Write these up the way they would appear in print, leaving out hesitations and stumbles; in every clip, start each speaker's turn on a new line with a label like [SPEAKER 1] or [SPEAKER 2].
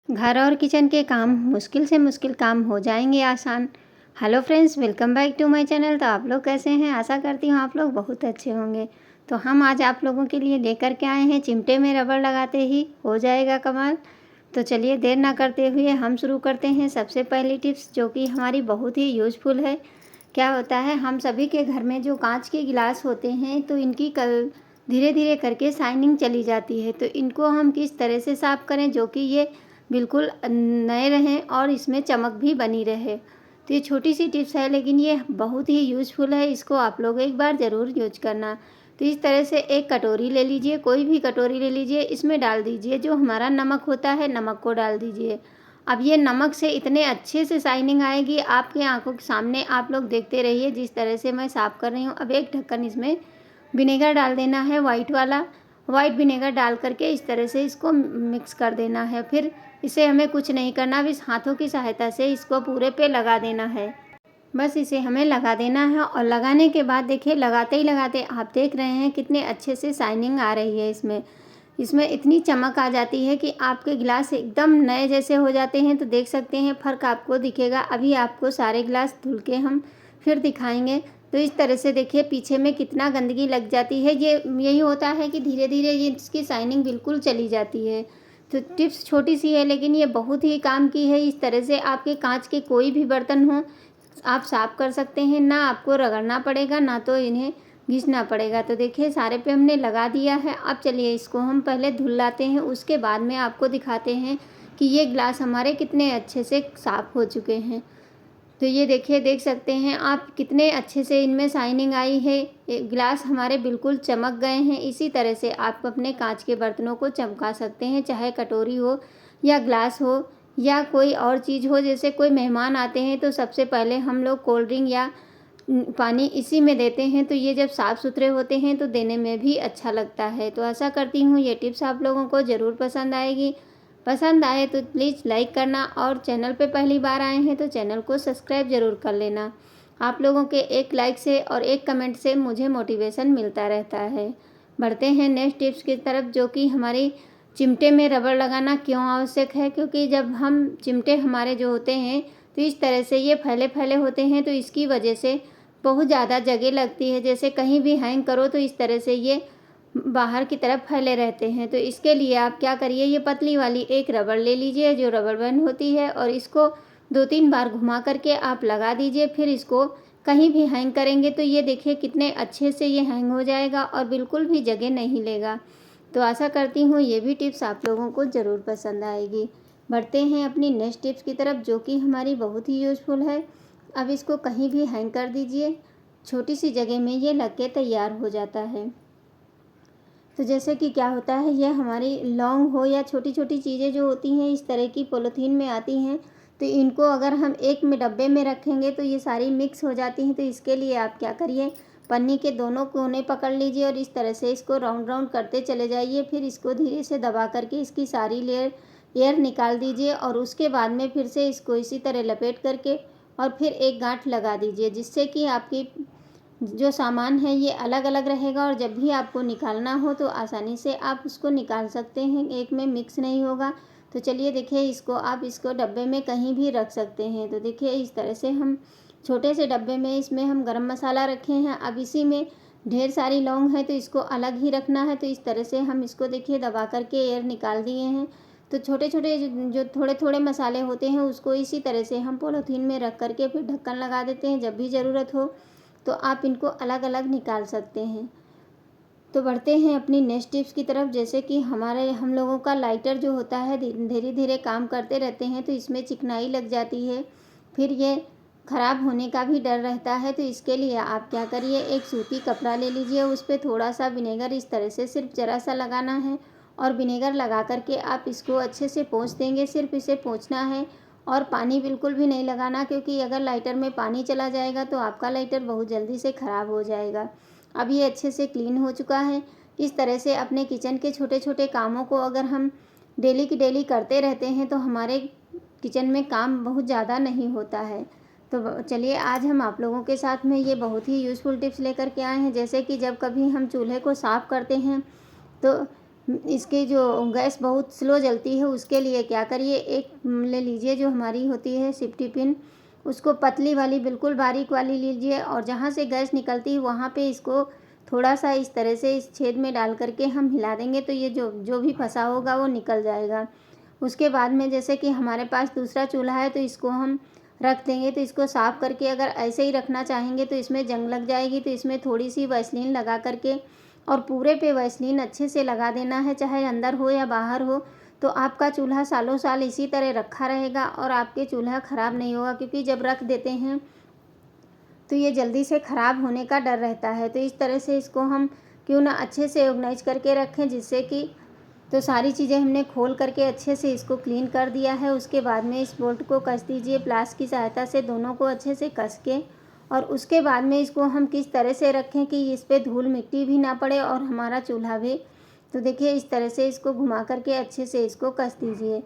[SPEAKER 1] घर और किचन के काम मुश्किल से मुश्किल काम हो जाएंगे आसान। Hello friends, welcome back to my channel. तो आप लोग कैसे हैं? आशा करती हूँ आप लोग बहुत अच्छे होंगे। तो हम आज आप लोगों के लिए लेकर के आए हैं चिमटे में रबड़ लगाते ही हो जाएगा कमाल। तो चलिए देर ना करते हुए हम शुरू करते हैं। सबसे पहली टिप्स जो कि हमारी बहुत ही यूजफुल है। क्या होता है, हम सभी के घर में जो कांच के गिलास होते हैं तो इनकी कल धीरे धीरे करके शाइनिंग चली जाती है। तो इनको हम किस तरह से साफ़ करें जो कि ये बिल्कुल नए रहें और इसमें चमक भी बनी रहे। तो ये छोटी सी टिप्स है लेकिन ये बहुत ही यूज़फुल है। इसको आप लोग एक बार ज़रूर यूज करना। तो इस तरह से एक कटोरी ले लीजिए, कोई भी कटोरी ले लीजिए, इसमें डाल दीजिए जो हमारा नमक होता है, नमक को डाल दीजिए। अब ये नमक से इतने अच्छे से शाइनिंग आएगी आपके आंखों के सामने, आप लोग देखते रहिए जिस तरह से मैं साफ़ कर रही हूँ। अब एक ढक्कन इसमें विनेगर डाल देना है, वाइट वाला। वाइट विनेगर डाल करके इस तरह से इसको मिक्स कर देना है। फिर इसे हमें कुछ नहीं करना, अब इस हाथों की सहायता से इसको पूरे पे लगा देना है। बस इसे हमें लगा देना है और लगाने के बाद देखिए, लगाते ही लगाते आप देख रहे हैं कितने अच्छे से शाइनिंग आ रही है। इसमें इतनी चमक आ जाती है कि आपके गिलास एकदम नए जैसे हो जाते हैं। तो देख सकते हैं फ़र्क आपको दिखेगा। अभी आपको सारे गिलास धुल के हम फिर दिखाएंगे। तो इस तरह से देखिए पीछे में कितना गंदगी लग जाती है। यही होता है कि धीरे धीरे ये इसकी शाइनिंग बिल्कुल चली जाती है। तो टिप्स छोटी सी है लेकिन ये बहुत ही काम की है। इस तरह से आपके कांच के कोई भी बर्तन हो आप साफ़ कर सकते हैं। ना आपको रगड़ना पड़ेगा, ना तो इन्हें घिसना पड़ेगा। तो देखिए सारे पे हमने लगा दिया है। अब चलिए इसको हम पहले धुल लाते हैं, उसके बाद में आपको दिखाते हैं कि ये गिलास हमारे कितने अच्छे से साफ़ हो चुके हैं। तो ये देखिए, देख सकते हैं आप कितने अच्छे से इनमें शाइनिंग आई है। ये गिलास हमारे बिल्कुल चमक गए हैं। इसी तरह से आप अपने कांच के बर्तनों को चमका सकते हैं, चाहे कटोरी हो या ग्लास हो या कोई और चीज़ हो। जैसे कोई मेहमान आते हैं तो सबसे पहले हम लोग कोल्ड ड्रिंक या पानी इसी में देते हैं। तो ये जब साफ़ सुथरे होते हैं तो देने में भी अच्छा लगता है। तो आशा करती हूँ ये टिप्स आप लोगों को ज़रूर पसंद आएगी। पसंद आए तो प्लीज़ लाइक करना और चैनल पे पहली बार आए हैं तो चैनल को सब्सक्राइब ज़रूर कर लेना। आप लोगों के एक लाइक से और एक कमेंट से मुझे मोटिवेशन मिलता रहता है। बढ़ते हैं नेक्स्ट टिप्स की तरफ, जो कि हमारी चिमटे में रबड़ लगाना क्यों आवश्यक है। क्योंकि जब हम चिमटे हमारे जो होते हैं तो इस तरह से ये फैले फैले होते हैं, तो इसकी वजह से बहुत ज़्यादा जगह लगती है। जैसे कहीं भी हैंग करो तो इस तरह से ये बाहर की तरफ फैले रहते हैं। तो इसके लिए आप क्या करिए, ये पतली वाली एक रबड़ ले लीजिए जो रबड़ बैंड होती है और इसको 2-3 बार घुमा करके आप लगा दीजिए। फिर इसको कहीं भी हैंग करेंगे तो ये देखिए कितने अच्छे से ये हैंग हो जाएगा और बिल्कुल भी जगह नहीं लेगा। तो आशा करती हूँ ये भी टिप्स आप लोगों को ज़रूर पसंद आएगी। बढ़ते हैं अपनी नेक्स्ट टिप्स की तरफ, जो कि हमारी बहुत ही यूज़फुल है। अब इसको कहीं भी हैंग कर दीजिए, छोटी सी जगह में ये लग के तैयार हो जाता है। तो जैसे कि क्या होता है, ये हमारी लौंग हो या छोटी छोटी चीज़ें जो होती हैं इस तरह की पॉलीथीन में आती हैं, तो इनको अगर हम एक में डब्बे में रखेंगे तो ये सारी मिक्स हो जाती हैं। तो इसके लिए आप क्या करिए, पन्नी के दोनों कोने पकड़ लीजिए और इस तरह से इसको राउंड राउंड करते चले जाइए। फिर इसको धीरे से दबा करके इसकी सारी लेयर एयर निकाल दीजिए और उसके बाद में फिर से इसको इसी तरह लपेट करके और फिर एक गांठ लगा दीजिए, जिससे कि आपकी जो सामान है ये अलग अलग रहेगा और जब भी आपको निकालना हो तो आसानी से आप उसको निकाल सकते हैं, एक में मिक्स नहीं होगा। तो चलिए देखिए, इसको डब्बे में कहीं भी रख सकते हैं। तो देखिए इस तरह से हम छोटे से डब्बे में इसमें हम गरम मसाला रखे हैं। अब इसी में ढेर सारी लौंग है तो इसको अलग ही रखना है। तो इस तरह से हम इसको देखिए दबा करके एयर निकाल दिए हैं। तो छोटे छोटे जो थोड़े थोड़े मसाले होते हैं उसको इसी तरह से हम पॉलीथीन में रख करके फिर ढक्कन लगा देते हैं। जब भी ज़रूरत हो तो आप इनको अलग अलग निकाल सकते हैं। तो बढ़ते हैं अपनी नेक्स्ट टिप्स की तरफ, जैसे कि हम लोगों का लाइटर जो होता है धीरे धीरे काम करते रहते हैं तो इसमें चिकनाई लग जाती है, फिर ये ख़राब होने का भी डर रहता है। तो इसके लिए आप क्या करिए, एक सूती कपड़ा ले लीजिए, उस पर थोड़ा सा विनेगर इस तरह से सिर्फ ज़रा सा लगाना है और विनेगर लगा करके आप इसको अच्छे से पोंछ देंगे। सिर्फ इसे पोंछना है और पानी बिल्कुल भी नहीं लगाना, क्योंकि अगर लाइटर में पानी चला जाएगा तो आपका लाइटर बहुत जल्दी से ख़राब हो जाएगा। अब ये अच्छे से क्लीन हो चुका है। इस तरह से अपने किचन के छोटे छोटे कामों को अगर हम डेली की डेली करते रहते हैं तो हमारे किचन में काम बहुत ज़्यादा नहीं होता है। तो चलिए आज हम आप लोगों के साथ में ये बहुत ही यूज़फुल टिप्स लेकर के आए हैं। जैसे कि जब कभी हम चूल्हे को साफ़ करते हैं तो इसकी जो गैस बहुत स्लो जलती है, उसके लिए क्या करिए, एक ले लीजिए जो हमारी होती है सेफ्टी पिन, उसको पतली वाली बिल्कुल बारीक वाली लीजिए और जहाँ से गैस निकलती है वहाँ पे इसको थोड़ा सा इस तरह से इस छेद में डाल करके हम हिला देंगे तो ये जो जो भी फंसा होगा वो निकल जाएगा। उसके बाद में जैसे कि हमारे पास दूसरा चूल्हा है तो इसको हम रख देंगे। तो इसको साफ़ करके अगर ऐसे ही रखना चाहेंगे तो इसमें जंग लग जाएगी, तो इसमें थोड़ी सी वैसलीन लगा करके और पूरे पे वैसलीन अच्छे से लगा देना है, चाहे अंदर हो या बाहर हो। तो आपका चूल्हा सालों साल इसी तरह रखा रहेगा और आपके चूल्हा ख़राब नहीं होगा, क्योंकि जब रख देते हैं तो ये जल्दी से ख़राब होने का डर रहता है। तो इस तरह से इसको हम क्यों ना अच्छे से ऑर्गेनाइज करके रखें, जिससे कि तो सारी चीज़ें हमने खोल करके अच्छे से इसको क्लीन कर दिया है। उसके बाद में इस बोल्ट को कस दीजिए प्लास की सहायता से, दोनों को अच्छे से कस के। और उसके बाद में इसको हम किस तरह से रखें कि इस पे धूल मिट्टी भी ना पड़े और हमारा चूल्हा भी, तो देखिए इस तरह से इसको घुमा करके अच्छे से इसको कस दीजिए,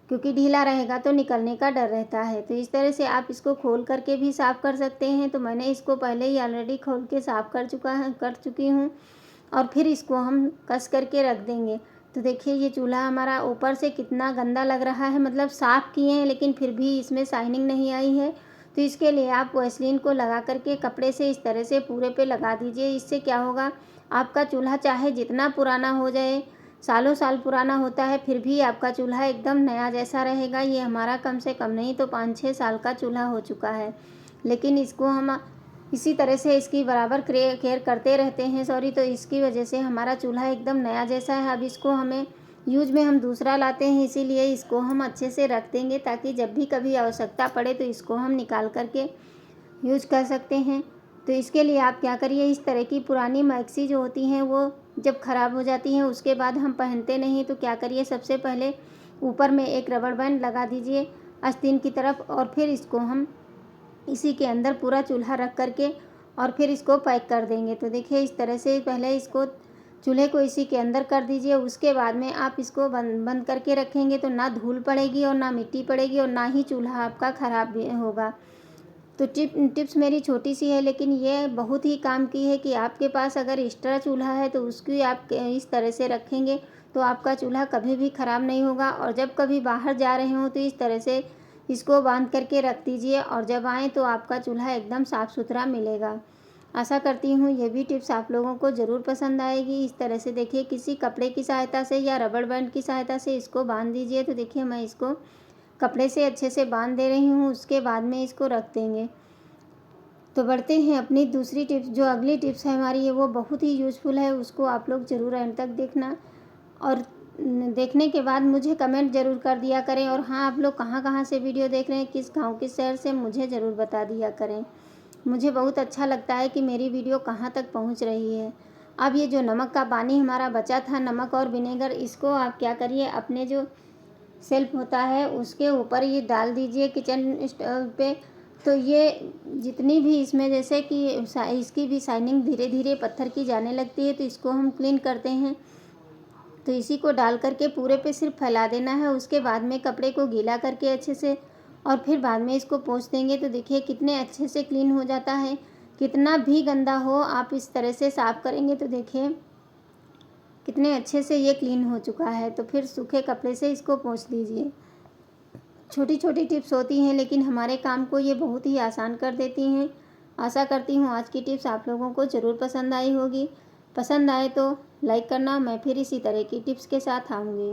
[SPEAKER 1] क्योंकि ढीला रहेगा तो निकलने का डर रहता है। तो इस तरह से आप इसको खोल करके भी साफ़ कर सकते हैं। तो मैंने इसको पहले ही ऑलरेडी खोल के साफ़ कर चुकी हूँ और फिर इसको हम कस करके रख देंगे। तो देखिए ये चूल्हा हमारा ऊपर से कितना गंदा लग रहा है, मतलब साफ़ किए हैं लेकिन फिर भी इसमें शाइनिंग नहीं आई है। तो इसके लिए आप वैसलीन को लगा करके कपड़े से इस तरह से पूरे पे लगा दीजिए। इससे क्या होगा, आपका चूल्हा चाहे जितना पुराना हो जाए, सालों साल पुराना होता है, फिर भी आपका चूल्हा एकदम नया जैसा रहेगा। ये हमारा कम से कम नहीं तो 5-6 साल का चूल्हा हो चुका है, लेकिन इसको हम इसी तरह से इसकी बराबर केयर करते रहते हैं तो इसकी वजह से हमारा चूल्हा एकदम नया जैसा है। अब इसको हमें यूज में हम दूसरा लाते हैं, इसीलिए इसको हम अच्छे से रख देंगे ताकि जब भी कभी आवश्यकता पड़े तो इसको हम निकाल करके यूज कर सकते हैं। तो इसके लिए आप क्या करिए, इस तरह की पुरानी मैक्सी जो होती हैं वो जब ख़राब हो जाती हैं उसके बाद हम पहनते नहीं, तो क्या करिए, सबसे पहले ऊपर में एक रबड़ बैंड लगा दीजिए आस्तीन की तरफ और फिर इसको हम इसी के अंदर पूरा चूल्हा रख करके और फिर इसको पैक कर देंगे। तो देखिए इस तरह से पहले इसको चूल्हे को इसी के अंदर कर दीजिए। उसके बाद में आप इसको बंद करके रखेंगे तो ना धूल पड़ेगी और ना मिट्टी पड़ेगी और ना ही चूल्हा आपका ख़राब भी होगा। तो टिप्स मेरी छोटी सी है, लेकिन ये बहुत ही काम की है कि आपके पास अगर एक्स्ट्रा चूल्हा है तो उसकी आप इस तरह से रखेंगे तो आपका चूल्हा कभी भी ख़राब नहीं होगा। और जब कभी बाहर जा रहे हो तो इस तरह से इसको बांध करके रख दीजिए और जब आएँ तो आपका चूल्हा एकदम साफ़ सुथरा मिलेगा। आशा करती हूँ ये भी टिप्स आप लोगों को ज़रूर पसंद आएगी। इस तरह से देखिए किसी कपड़े की सहायता से या रबड़ बैंड की सहायता से इसको बांध दीजिए। तो देखिए मैं इसको कपड़े से अच्छे से बांध दे रही हूँ, उसके बाद में इसको रख देंगे। तो बढ़ते हैं अपनी दूसरी टिप्स। जो अगली टिप्स है हमारी है वो बहुत ही यूज़फुल है, उसको आप लोग ज़रूर एंड तक देखना और देखने के बाद मुझे कमेंट ज़रूर कर दिया करें। और हाँ, आप लोग कहाँ से वीडियो देख रहे हैं, किस गांव किस शहर से, मुझे ज़रूर बता दिया करें। मुझे बहुत अच्छा लगता है कि मेरी वीडियो कहाँ तक पहुँच रही है। अब ये जो नमक का पानी हमारा बचा था, नमक और विनेगर, इसको आप क्या करिए, अपने जो सेल्फ होता है उसके ऊपर ये डाल दीजिए किचन स्टोव पे। तो ये जितनी भी इसमें जैसे कि इसकी भी शाइनिंग धीरे धीरे पत्थर की जाने लगती है, तो इसको हम क्लीन करते हैं। तो इसी को डाल करके पूरे पे सिर्फ फैला देना है। उसके बाद में कपड़े को गीला करके अच्छे से और फिर बाद में इसको पोंछ देंगे। तो देखिए कितने अच्छे से क्लीन हो जाता है। कितना भी गंदा हो आप इस तरह से साफ़ करेंगे तो देखिए कितने अच्छे से ये क्लीन हो चुका है। तो फिर सूखे कपड़े से इसको पोंछ दीजिए। छोटी छोटी टिप्स होती हैं लेकिन हमारे काम को ये बहुत ही आसान कर देती हैं। आशा करती हूँ आज की टिप्स आप लोगों को ज़रूर पसंद आई होगी। पसंद आए तो लाइक करना। मैं फिर इसी तरह की टिप्स के साथ आऊँगी।